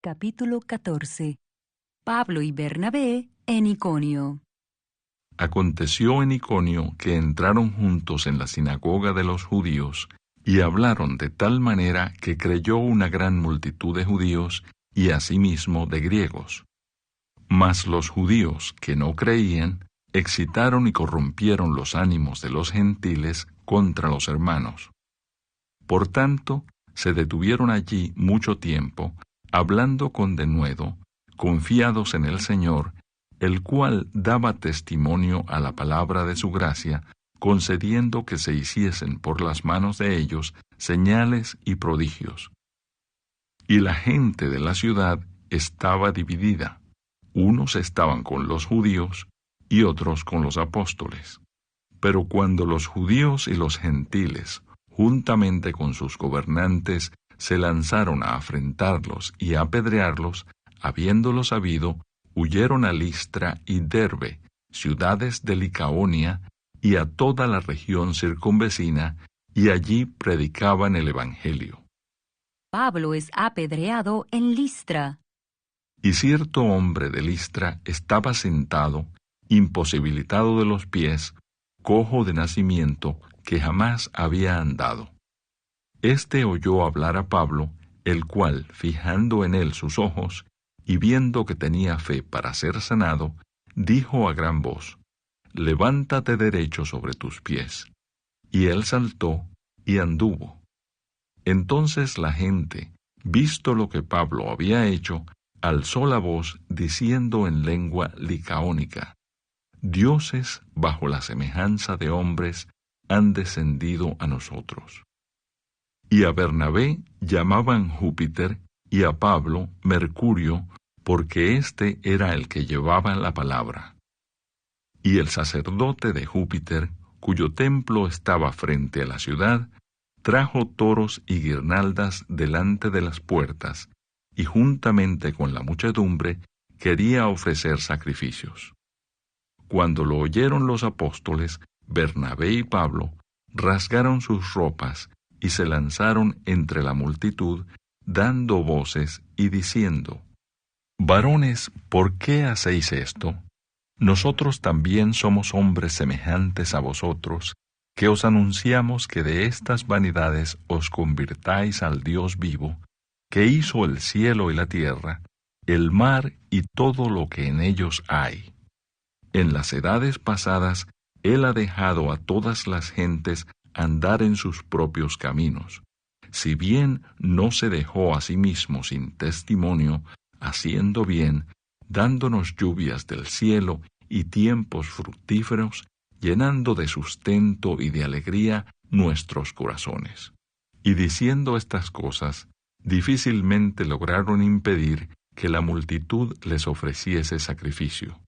Capítulo 14. Pablo y Bernabé en Iconio. Aconteció en Iconio que entraron juntos en la sinagoga de los judíos y hablaron de tal manera que creyó una gran multitud de judíos y asimismo de griegos. Mas los judíos que no creían excitaron y corrompieron los ánimos de los gentiles contra los hermanos. Por tanto, se detuvieron allí mucho tiempo, hablando con denuedo, confiados en el Señor, el cual daba testimonio a la palabra de su gracia, concediendo que se hiciesen por las manos de ellos señales y prodigios. Y la gente de la ciudad estaba dividida. Unos estaban con los judíos y otros con los apóstoles. Pero cuando los judíos y los gentiles, juntamente con sus gobernantes, se lanzaron a afrentarlos y a apedrearlos, habiéndolo sabido, huyeron a Listra y Derbe, ciudades de Licaonia, y a toda la región circunvecina, y allí predicaban el Evangelio. Pablo es apedreado en Listra. Y cierto hombre de Listra estaba sentado, imposibilitado de los pies, cojo de nacimiento, que jamás había andado. Este oyó hablar a Pablo, el cual, fijando en él sus ojos, y viendo que tenía fe para ser sanado, dijo a gran voz: «Levántate derecho sobre tus pies». Y él saltó y anduvo. Entonces la gente, visto lo que Pablo había hecho, alzó la voz diciendo en lengua licaónica: «Dioses bajo la semejanza de hombres han descendido a nosotros». Y a Bernabé llamaban Júpiter, y a Pablo Mercurio, porque éste era el que llevaba la palabra. Y el sacerdote de Júpiter, cuyo templo estaba frente a la ciudad, trajo toros y guirnaldas delante de las puertas, y juntamente con la muchedumbre quería ofrecer sacrificios. Cuando lo oyeron los apóstoles, Bernabé y Pablo rasgaron sus ropas y se lanzaron entre la multitud, dando voces y diciendo: «Varones, ¿por qué hacéis esto? Nosotros también somos hombres semejantes a vosotros, que os anunciamos que de estas vanidades os convirtáis al Dios vivo, que hizo el cielo y la tierra, el mar y todo lo que en ellos hay. En las edades pasadas, Él ha dejado a todas las gentes andar en sus propios caminos, si bien no se dejó a sí mismo sin testimonio, haciendo bien, dándonos lluvias del cielo y tiempos fructíferos, llenando de sustento y de alegría nuestros corazones». Y diciendo estas cosas, difícilmente lograron impedir que la multitud les ofreciese sacrificio.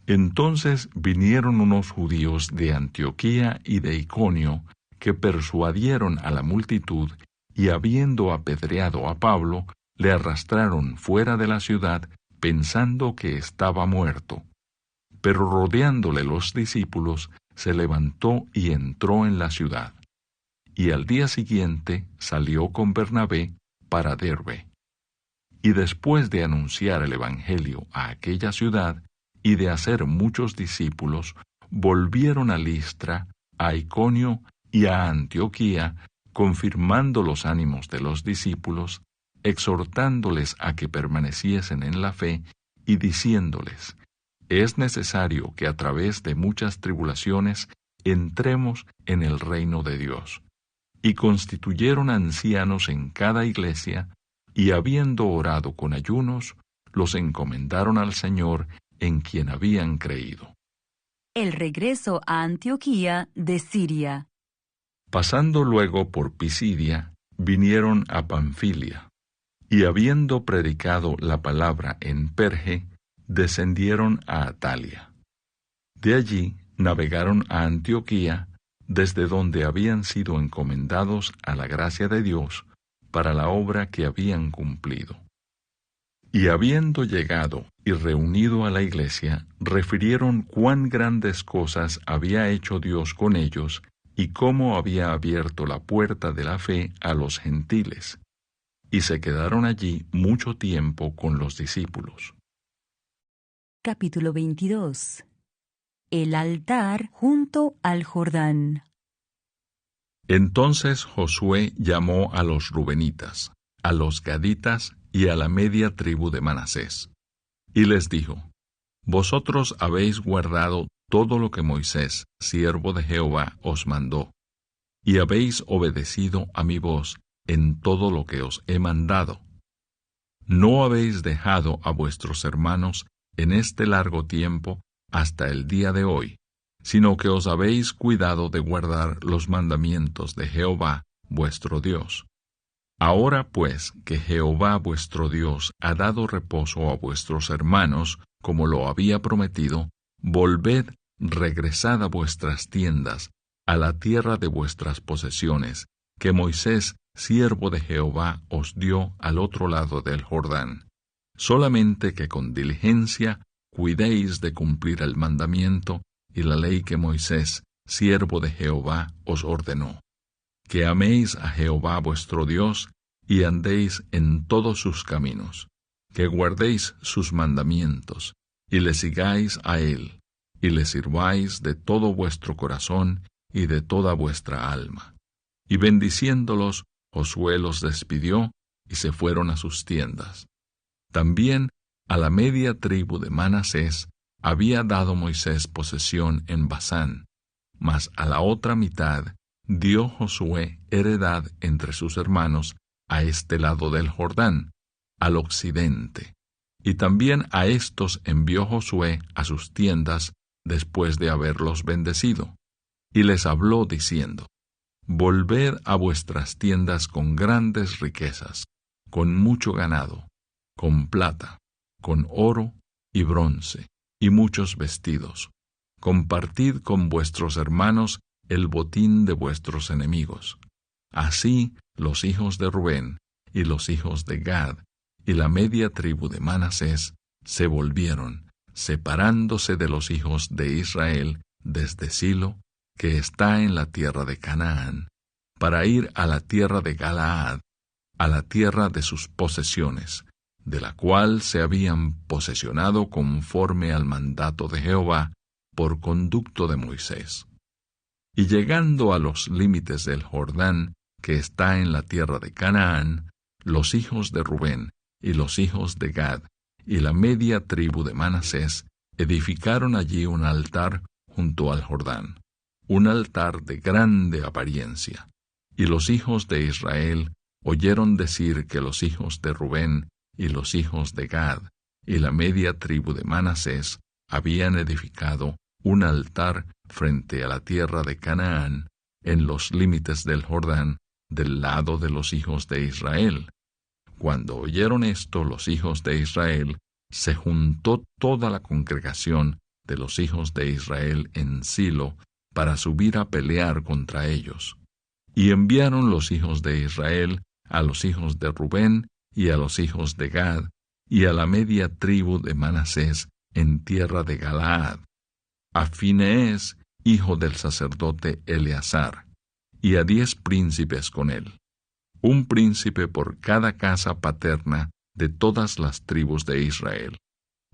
Entonces vinieron unos judíos de Antioquía y de Iconio, que persuadieron a la multitud, y habiendo apedreado a Pablo, le arrastraron fuera de la ciudad, pensando que estaba muerto. Pero rodeándole los discípulos, se levantó y entró en la ciudad. Y al día siguiente salió con Bernabé para Derbe. Y después de anunciar el Evangelio a aquella ciudad, y de hacer muchos discípulos, volvieron a Listra, a Iconio y a Antioquía, confirmando los ánimos de los discípulos, exhortándoles a que permaneciesen en la fe, y diciéndoles: «Es necesario que a través de muchas tribulaciones entremos en el reino de Dios». Y constituyeron ancianos en cada iglesia, y habiendo orado con ayunos, los encomendaron al Señor, en quien habían creído. El regreso a Antioquía de Siria. Pasando luego por Pisidia, vinieron a Panfilia, y habiendo predicado la palabra en Perge, descendieron a Atalia. De allí navegaron a Antioquía, desde donde habían sido encomendados a la gracia de Dios para la obra que habían cumplido. Y habiendo llegado y reunido a la iglesia, refirieron cuán grandes cosas había hecho Dios con ellos, y cómo había abierto la puerta de la fe a los gentiles. y se quedaron allí mucho tiempo con los discípulos. Capítulo 22. El altar junto al Jordán. Entonces Josué llamó a los rubenitas, a los gaditas y a la media tribu de Manasés, y les dijo: Vosotros habéis guardado todo lo que Moisés, siervo de Jehová, os mandó, y habéis obedecido a mi voz en todo lo que os he mandado. No habéis dejado a vuestros hermanos en este largo tiempo hasta el día de hoy, sino que os habéis cuidado de guardar los mandamientos de Jehová, vuestro Dios. Ahora pues que Jehová vuestro Dios ha dado reposo a vuestros hermanos, como lo había prometido, volved, regresad a vuestras tiendas, a la tierra de vuestras posesiones, que Moisés, siervo de Jehová, os dio al otro lado del Jordán. Solamente que con diligencia cuidéis de cumplir el mandamiento y la ley que Moisés, siervo de Jehová, os ordenó. Que améis a Jehová vuestro Dios y andéis en todos sus caminos, que guardéis sus mandamientos y le sigáis a él, y le sirváis de todo vuestro corazón y de toda vuestra alma. Y bendiciéndolos, Josué los despidió y se fueron a sus tiendas. También a la media tribu de Manasés había dado Moisés posesión en Basán, mas a la otra mitad dio Josué heredad entre sus hermanos a este lado del Jordán, al occidente. Y también a éstos envió Josué a sus tiendas después de haberlos bendecido, y les habló diciendo: Volved a vuestras tiendas con grandes riquezas, con mucho ganado, con plata, con oro y bronce, y muchos vestidos. Compartid con vuestros hermanos el botín de vuestros enemigos. Así los hijos de Rubén y los hijos de Gad y la media tribu de Manasés se volvieron, separándose de los hijos de Israel desde Silo, que está en la tierra de Canaán, para ir a la tierra de Galaad, a la tierra de sus posesiones, de la cual se habían posesionado conforme al mandato de Jehová por conducto de Moisés. Y llegando a los límites del Jordán, que está en la tierra de Canaán, los hijos de Rubén y los hijos de Gad y la media tribu de Manasés edificaron allí un altar junto al Jordán, un altar de grande apariencia. Y los hijos de Israel oyeron decir que los hijos de Rubén y los hijos de Gad y la media tribu de Manasés habían edificado un altar frente a la tierra de Canaán, en los límites del Jordán, del lado de los hijos de Israel. Cuando oyeron esto los hijos de Israel, se juntó toda la congregación de los hijos de Israel en Silo para subir a pelear contra ellos. Y enviaron los hijos de Israel a los hijos de Rubén y a los hijos de Gad y a la media tribu de Manasés en tierra de Galaad, a Finees, hijo del sacerdote Eleazar, y a 10 príncipes con él, un príncipe por cada casa paterna de todas las tribus de Israel,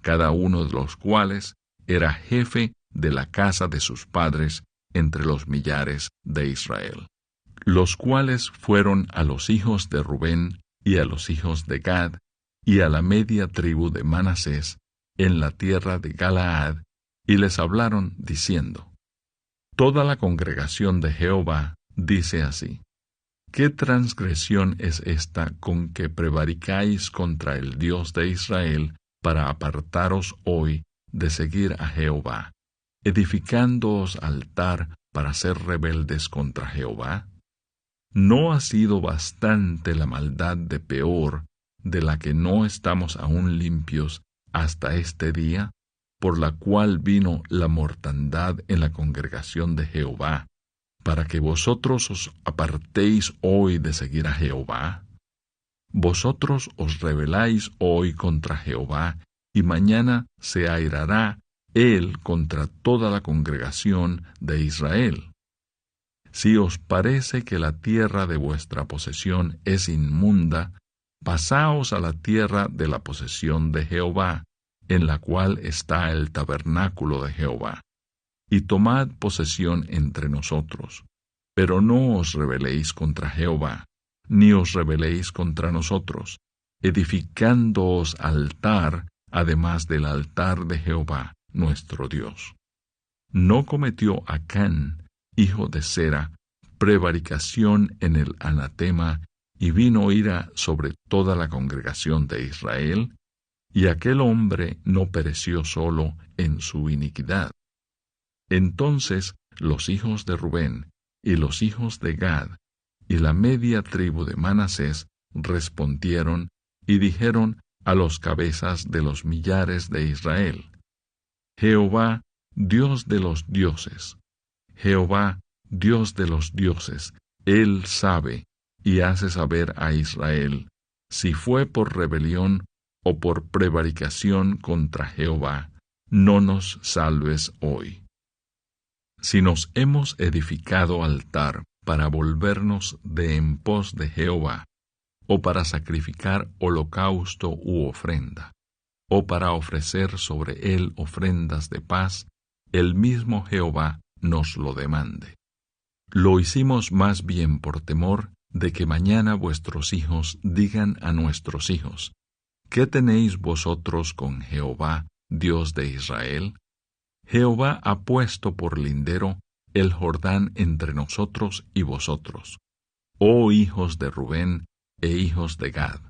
cada uno de los cuales era jefe de la casa de sus padres entre los millares de Israel, los cuales fueron a los hijos de Rubén y a los hijos de Gad y a la media tribu de Manasés en la tierra de Galaad, y les hablaron diciendo: Toda la congregación de Jehová dice así: ¿Qué transgresión es esta con que prevaricáis contra el Dios de Israel para apartaros hoy de seguir a Jehová, edificándoos altar para ser rebeldes contra Jehová? ¿No ha sido bastante la maldad de Peor, de la que no estamos aún limpios hasta este día, por la cual vino la mortandad en la congregación de Jehová, para que vosotros os apartéis hoy de seguir a Jehová? Vosotros os rebeláis hoy contra Jehová, y mañana se airará él contra toda la congregación de Israel. Si os parece que la tierra de vuestra posesión es inmunda, pasaos a la tierra de la posesión de Jehová, en la cual está el tabernáculo de Jehová, y tomad posesión entre nosotros. Pero no os rebeléis contra Jehová, ni os rebeléis contra nosotros, edificándoos altar, además del altar de Jehová, nuestro Dios. ¿No cometió Acán, hijo de Zera, prevaricación en el anatema, y vino ira sobre toda la congregación de Israel? Y aquel hombre no pereció solo en su iniquidad. Entonces los hijos de Rubén y los hijos de Gad y la media tribu de Manasés respondieron y dijeron a los cabezas de los millares de Israel: Jehová, Dios de los dioses, Jehová, Dios de los dioses, Él sabe y hace saber a Israel si fue por rebelión o por prevaricación contra Jehová. No nos salves hoy. Si nos hemos edificado altar para volvernos de en pos de Jehová, o para sacrificar holocausto u ofrenda, o para ofrecer sobre él ofrendas de paz, el mismo Jehová nos lo demande. Lo hicimos más bien por temor de que mañana vuestros hijos digan a nuestros hijos: ¿qué tenéis vosotros con Jehová, Dios de Israel? Jehová ha puesto por lindero el Jordán entre nosotros y vosotros. Oh hijos de Rubén e hijos de Gad,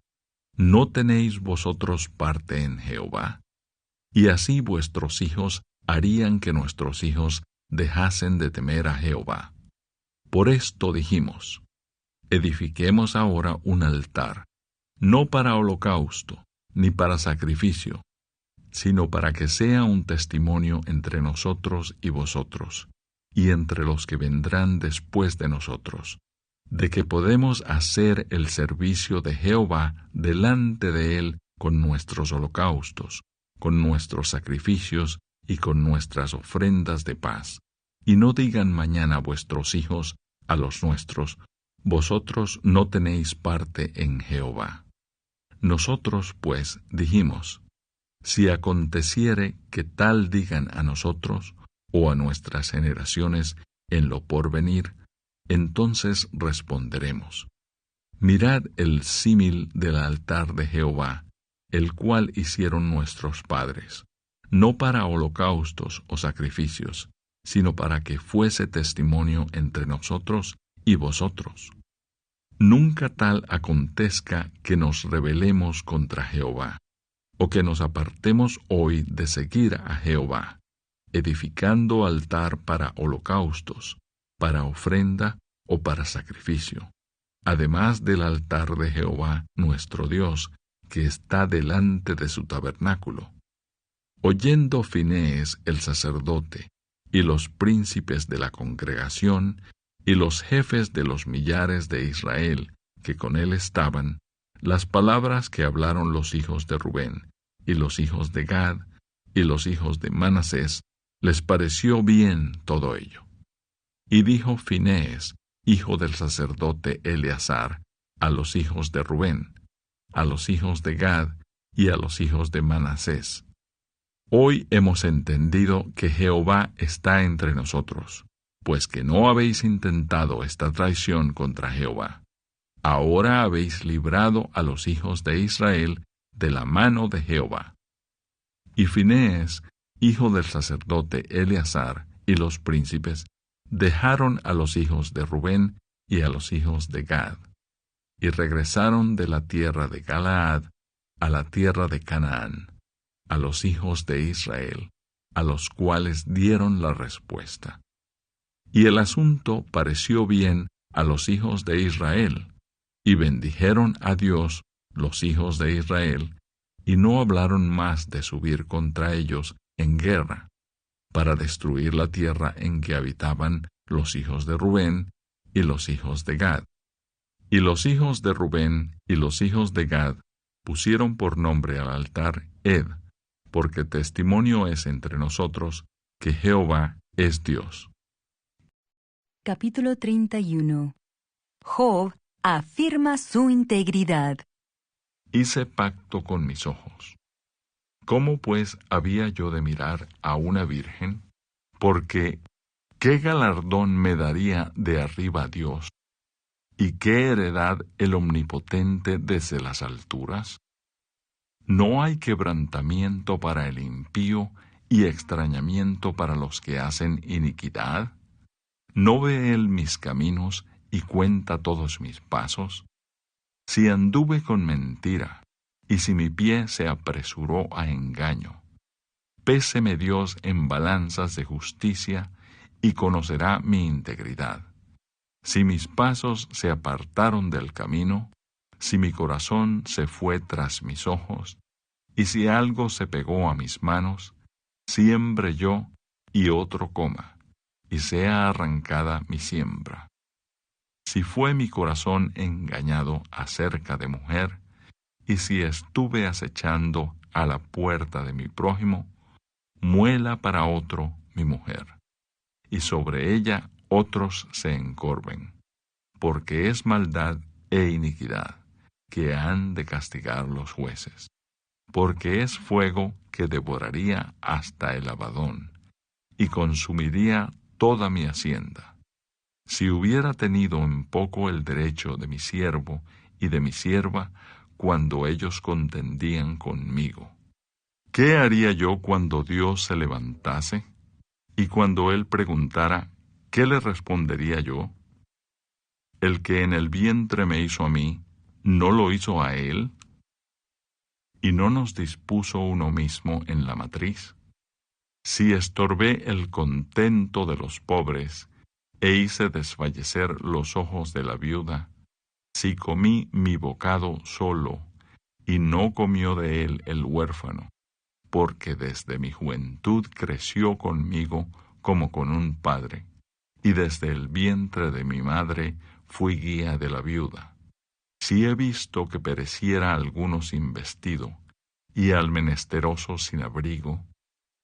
¿no tenéis vosotros parte en Jehová? Y así vuestros hijos harían que nuestros hijos dejasen de temer a Jehová. Por esto dijimos: edifiquemos ahora un altar, no para holocausto, ni para sacrificio, sino para que sea un testimonio entre nosotros y vosotros, y entre los que vendrán después de nosotros, de que podemos hacer el servicio de Jehová delante de él con nuestros holocaustos, con nuestros sacrificios y con nuestras ofrendas de paz. Y no digan mañana vuestros hijos a los nuestros: vosotros no tenéis parte en Jehová. Nosotros, pues, dijimos: si aconteciere que tal digan a nosotros o a nuestras generaciones en lo porvenir, entonces responderemos: mirad el símil del altar de Jehová, el cual hicieron nuestros padres, no para holocaustos o sacrificios, sino para que fuese testimonio entre nosotros y vosotros. Nunca tal acontezca que nos rebelemos contra Jehová, o que nos apartemos hoy de seguir a Jehová, edificando altar para holocaustos, para ofrenda o para sacrificio, además del altar de Jehová nuestro Dios, que está delante de su tabernáculo. Oyendo Finees el sacerdote, y los príncipes de la congregación, y los jefes de los millares de Israel, que con él estaban, las palabras que hablaron los hijos de Rubén, y los hijos de Gad, y los hijos de Manasés, les pareció bien todo ello. Y dijo Finees, hijo del sacerdote Eleazar, a los hijos de Rubén, a los hijos de Gad y a los hijos de Manasés: hoy hemos entendido que Jehová está entre nosotros, pues que no habéis intentado esta traición contra Jehová. Ahora habéis librado a los hijos de Israel de la mano de Jehová. Y Finees, hijo del sacerdote Eleazar, y los príncipes dejaron a los hijos de Rubén y a los hijos de Gad, y regresaron de la tierra de Galaad a la tierra de Canaán, a los hijos de Israel, a los cuales dieron la respuesta. Y el asunto pareció bien a los hijos de Israel, y bendijeron a Dios los hijos de Israel, y no hablaron más de subir contra ellos en guerra, para destruir la tierra en que habitaban los hijos de Rubén y los hijos de Gad. Y los hijos de Rubén y los hijos de Gad pusieron por nombre al altar Ed, porque testimonio es entre nosotros que Jehová es Dios. Capítulo 31. Job afirma su integridad. Hice pacto con mis ojos. ¿Cómo pues había yo de mirar a una virgen? Porque ¿qué galardón me daría de arriba Dios? ¿Y qué heredad el Omnipotente desde las alturas? ¿No hay quebrantamiento para el impío y extrañamiento para los que hacen iniquidad? ¿No ve él mis caminos y cuenta todos mis pasos? Si anduve con mentira, y si mi pie se apresuró a engaño, péseme Dios en balanzas de justicia, y conocerá mi integridad. Si mis pasos se apartaron del camino, si mi corazón se fue tras mis ojos, y si algo se pegó a mis manos, siembre yo y otro coma, y sea arrancada mi siembra. Si fue mi corazón engañado acerca de mujer, y si estuve acechando a la puerta de mi prójimo, muela para otro mi mujer, y sobre ella otros se encorven, porque es maldad e iniquidad que han de castigar los jueces, porque es fuego que devoraría hasta el Abadón, y consumiría toda mi hacienda. Si hubiera tenido en poco el derecho de mi siervo y de mi sierva cuando ellos contendían conmigo, ¿qué haría yo cuando Dios se levantase? Y cuando Él preguntara, ¿qué le respondería yo? El que en el vientre me hizo a mí, ¿no lo hizo a Él? ¿Y no nos dispuso uno mismo en la matriz? Si estorbé el contento de los pobres, e hice desfallecer los ojos de la viuda, si comí mi bocado solo, y no comió de él el huérfano, porque desde mi juventud creció conmigo como con un padre, y desde el vientre de mi madre fui guía de la viuda. Si he visto que pereciera alguno sin vestido, y al menesteroso sin abrigo,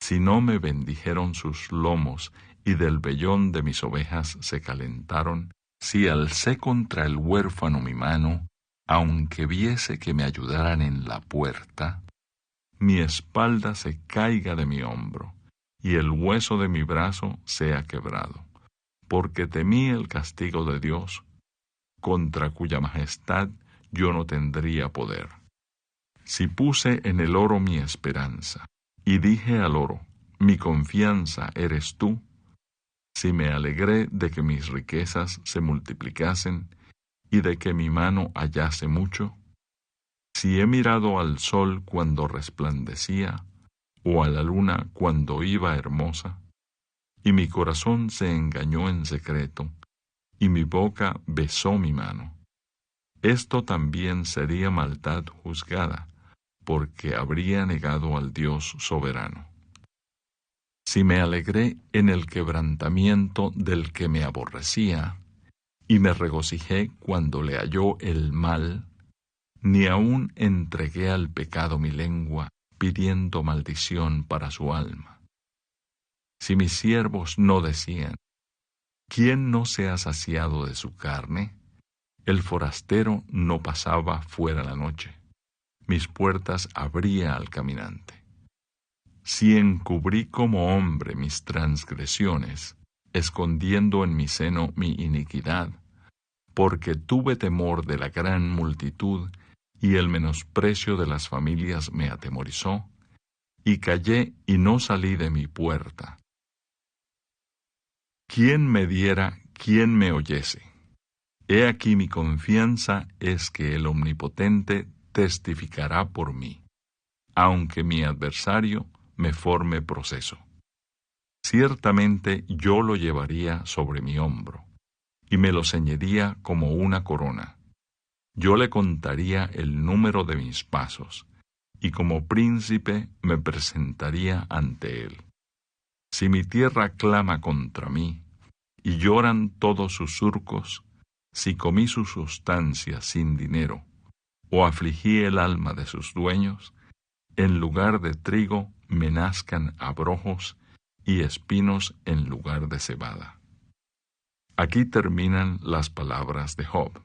si no me bendijeron sus lomos, y del vellón de mis ovejas se calentaron, si alcé contra el huérfano mi mano, aunque viese que me ayudaran en la puerta, mi espalda se caiga de mi hombro, y el hueso de mi brazo sea quebrado, porque temí el castigo de Dios, contra cuya majestad yo no tendría poder. Si puse en el oro mi esperanza, y dije al oro, mi confianza eres tú, si me alegré de que mis riquezas se multiplicasen, y de que mi mano hallase mucho, si he mirado al sol cuando resplandecía, o a la luna cuando iba hermosa, y mi corazón se engañó en secreto, y mi boca besó mi mano, esto también sería maldad juzgada, porque habría negado al Dios soberano. Si me alegré en el quebrantamiento del que me aborrecía, y me regocijé cuando le halló el mal, ni aun entregué al pecado mi lengua, pidiendo maldición para su alma. Si mis siervos no decían, ¿quién no se ha saciado de su carne? El forastero no pasaba fuera la noche, mis puertas abría al caminante. Si encubrí como hombre mis transgresiones, escondiendo en mi seno mi iniquidad, porque tuve temor de la gran multitud, y el menosprecio de las familias me atemorizó, y callé y no salí de mi puerta. ¿Quién me diera, quién me oyese? He aquí mi confianza es que el Omnipotente testificará por mí, aunque mi adversario me forme proceso. Ciertamente yo lo llevaría sobre mi hombro, y me lo ceñiría como una corona. Yo le contaría el número de mis pasos, y como príncipe me presentaría ante él. Si mi tierra clama contra mí, y lloran todos sus surcos, si comí su sustancia sin dinero, o afligí el alma de sus dueños, en lugar de trigo me nazcan abrojos y espinos en lugar de cebada. Aquí terminan las palabras de Job.